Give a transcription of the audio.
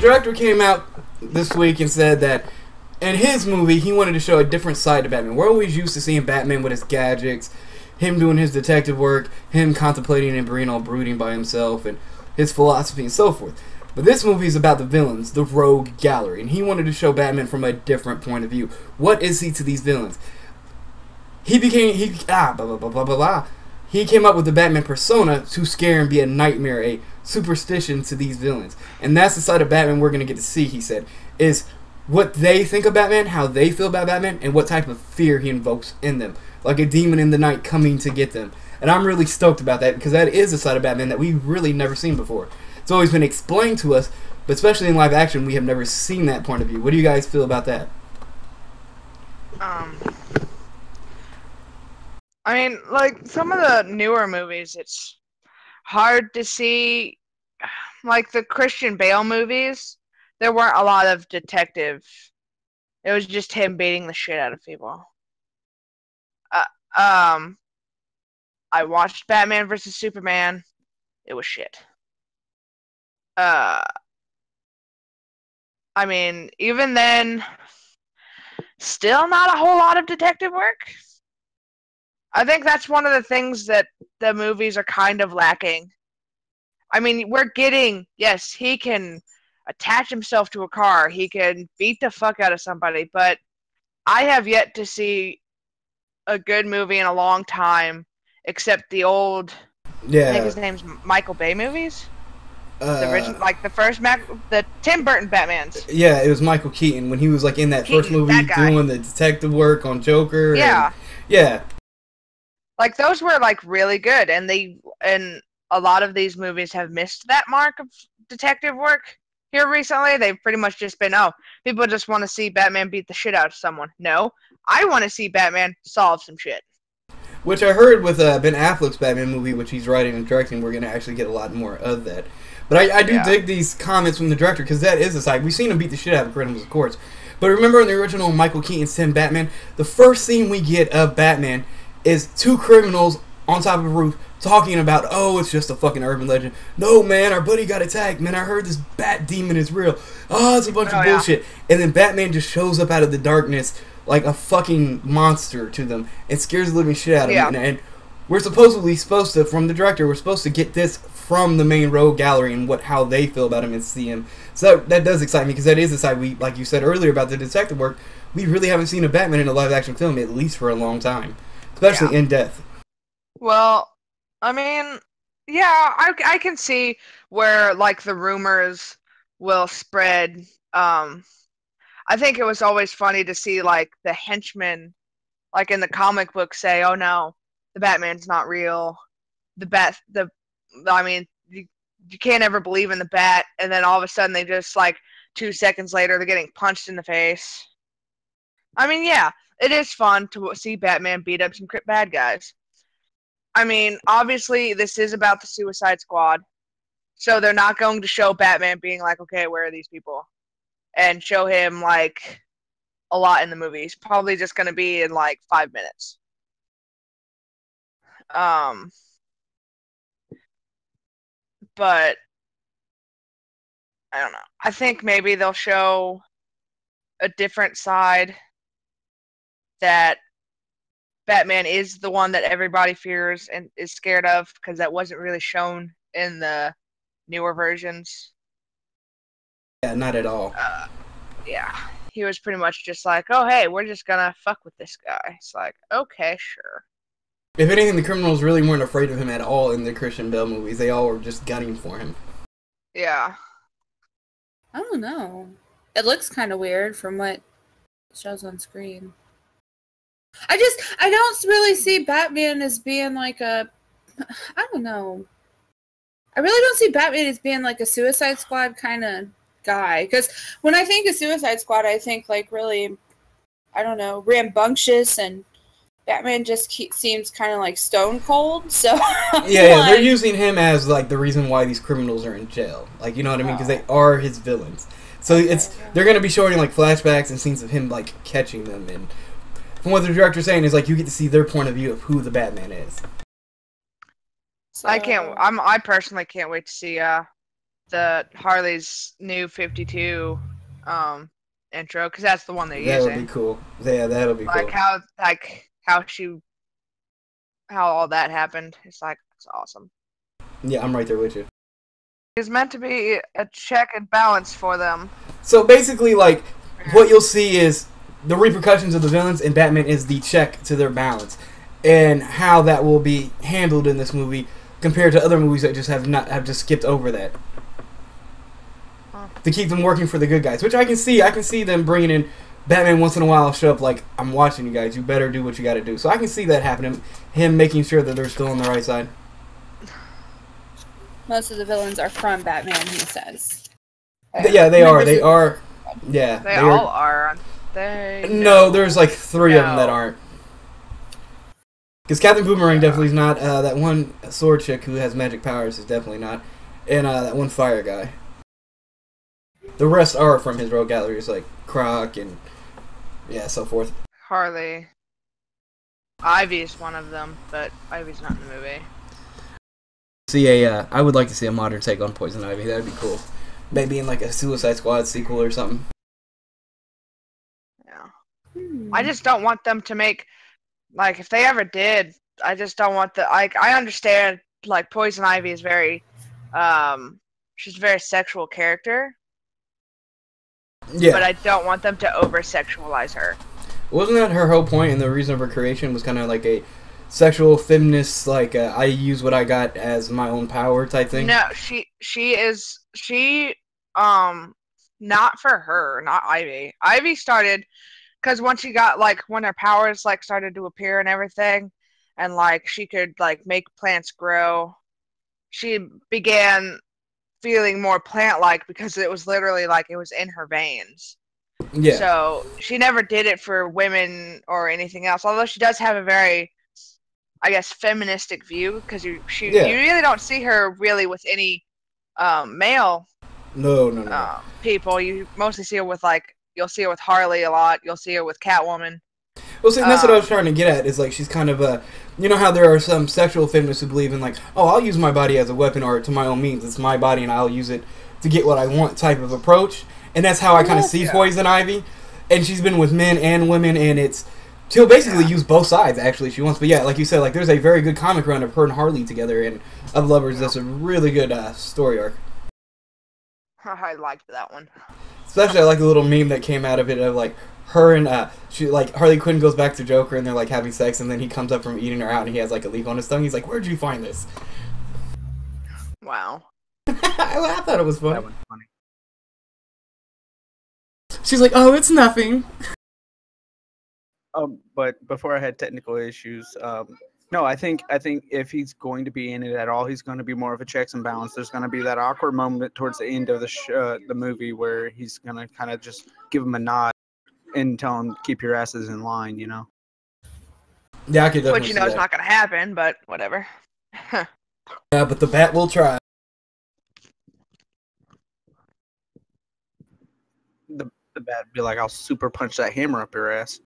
director came out this week and said that in his movie, he wanted to show a different side to Batman. We're always used to seeing Batman with his gadgets, him doing his detective work, him contemplating and being all brooding by himself, and his philosophy and so forth. But this movie is about the villains, the rogue gallery, and he wanted to show Batman from a different point of view. What is he to these villains? He came up with the Batman persona to scare and be a nightmare, a superstition to these villains. And that's the side of Batman we're going to get to see, he said, is what they think of Batman, how they feel about Batman, and what type of fear he invokes in them. Like a demon in the night coming to get them. And I'm really stoked about that, because that is a side of Batman that we've really never seen before. It's always been explained to us, but especially in live action, we have never seen that point of view. What do you guys feel about that? I mean, like, some of the newer movies, it's hard to see, like, the Christian Bale movies, there weren't a lot of detective. It was just him beating the shit out of people. I watched Batman vs. Superman. It was shit. I mean, even then, still not a whole lot of detective work. I think that's one of the things that the movies are kind of lacking. I mean, we're getting, yes, he can attach himself to a car, he can beat the fuck out of somebody, but I have yet to see a good movie in a long time, except the old, I think his name's Michael Bay movies? The original, like the first the Tim Burton Batmans. Yeah, it was Michael Keaton when he was like in that first movie doing the detective work on Joker. Yeah. Yeah. Like those were like really good, and a lot of these movies have missed that mark of detective work here recently. They've pretty much just been, oh, people just want to see Batman beat the shit out of someone. No, I want to see Batman solve some shit. Which I heard with Ben Affleck's Batman movie, which he's writing and directing, we're going to actually get a lot more of that. But I do dig these comments from the director, because that is a side. We've seen him beat the shit out of criminals, of course. But remember in the original Michael Keaton's Tim Batman, the first scene we get of Batman is two criminals on top of a roof talking about, oh, it's just a fucking urban legend. No, man, our buddy got attacked. Man, I heard this bat demon is real. Oh, it's a bunch of bullshit. And then Batman just shows up out of the darkness like a fucking monster to them and scares the living shit out of them. And we're supposed to, from the director, we're supposed to get this from the main rogue gallery and how they feel about him and see him. So that does excite me, because that is the side we, like you said earlier about the detective work, we really haven't seen a Batman in a live action film, at least for a long time. Especially in depth. Well, I mean, yeah, I can see where, like, the rumors will spread. I think it was always funny to see, like, the henchmen, like, in the comic book say, oh, no, the Batman's not real. I mean, you can't ever believe in the Bat, and then all of a sudden they just, like, 2 seconds later, they're getting punched in the face. I mean, yeah, it is fun to see Batman beat up some bad guys. I mean, obviously, this is about the Suicide Squad, so they're not going to show Batman being like, okay, where are these people? And show him, like, a lot in the movie. He's probably just going to be in, like, 5 minutes. But, I don't know. I think maybe they'll show a different side, that Batman is the one that everybody fears and is scared of, because that wasn't really shown in the newer versions. Yeah, not at all. Yeah, he was pretty much just like, oh, hey, we're just gonna fuck with this guy. It's like, okay, sure. If anything, the criminals really weren't afraid of him at all in the Christian Bale movies. They all were just gunning for him. Yeah. I don't know. It looks kind of weird from what shows on screen. I don't really see Batman as being like I don't know. I really don't see Batman as being like a Suicide Squad kind of guy. Because when I think of Suicide Squad, I think like really, I don't know, rambunctious, and Batman just seems kind of like stone cold. So yeah, like, they're using him as like the reason why these criminals are in jail. Like, you know what I mean? Because they are his villains. So they're going to be showing like flashbacks and scenes of him like catching them, and from what the director's saying is like you get to see their point of view of who the Batman is. So, I personally can't wait to see the Harley's new 52 intro, because that's the one they're That using. would be cool. Yeah, that'll be cool. How all that happened. It's awesome. Yeah, I'm right there with you. It's meant to be a check and balance for them. So basically, like, what you'll see is the repercussions of the villains, and Batman is the check to their balance, and how that will be handled in this movie compared to other movies that just have just skipped over that to keep them working for the good guys. Which I can see. I can see them bringing in Batman once in a while, show up like, I'm watching you guys. You better do what you got to do. So I can see that happening. Him making sure that they're still on the right side. Most of the villains are from Batman, he says. Yeah, they are. They are. Yeah, they all are. They no, there's like 3 of them that aren't. Because Captain Boomerang definitely is not. That one sword chick who has magic powers is definitely not. And that one fire guy. The rest are from his rogue galleries, like Croc and so forth. Harley. Ivy is one of them, but Ivy's not in the movie. I would like to see a modern take on Poison Ivy. That'd be cool. Maybe in like a Suicide Squad sequel or something. Yeah. I just don't want them to make, like, if they ever did, I just don't want I understand, like, Poison Ivy is very, she's a very sexual character. Yeah. But I don't want them to over-sexualize her. Wasn't that her whole point, and the reason of her creation was kind of like a sexual feminist, like I use what I got as my own power type thing? No, not for her, not Ivy. Ivy started because once she got, like, when her powers, like, started to appear and everything, and, like, she could, like, make plants grow, she began feeling more plant-like because it was literally like it was in her veins. Yeah. So she never did it for women or anything else, although she does have a very, I guess, feministic view, because you really don't see her really with any male people. You mostly see her with, like, you'll see her with Harley a lot. You'll see her with Catwoman. Well, see, that's what I was trying to get at, is like she's kind of a, you know how there are some sexual feminists who believe in, like, oh, I'll use my body as a weapon or to my own means. It's my body and I'll use it to get what I want type of approach. And that's how I kind of see Poison Ivy. And she's been with men and women, and she'll basically use both sides, actually, if she wants. But yeah, like you said, like, there's a very good comic run of her and Harley together in Of Lovers. That's a really good story arc. I liked that one. Especially I like the little meme that came out of it of, like, her and Harley Quinn goes back to Joker and they're, like, having sex, and then he comes up from eating her out and he has, like, a leaf on his tongue. He's like, "Where'd you find this?" Wow. I thought it was funny. That was funny. She's like, "Oh, it's nothing." But before I had technical issues, no, I think if he's going to be in it at all, he's going to be more of a checks and balance. There's going to be that awkward moment towards the end of the movie where he's going to kind of just give him a nod and tell him, keep your asses in line, you know? Yeah, I could definitely Which, you know, is not going to happen, but whatever. Yeah, but the Bat will try. The Bat would be like, I'll super punch that hammer up your ass.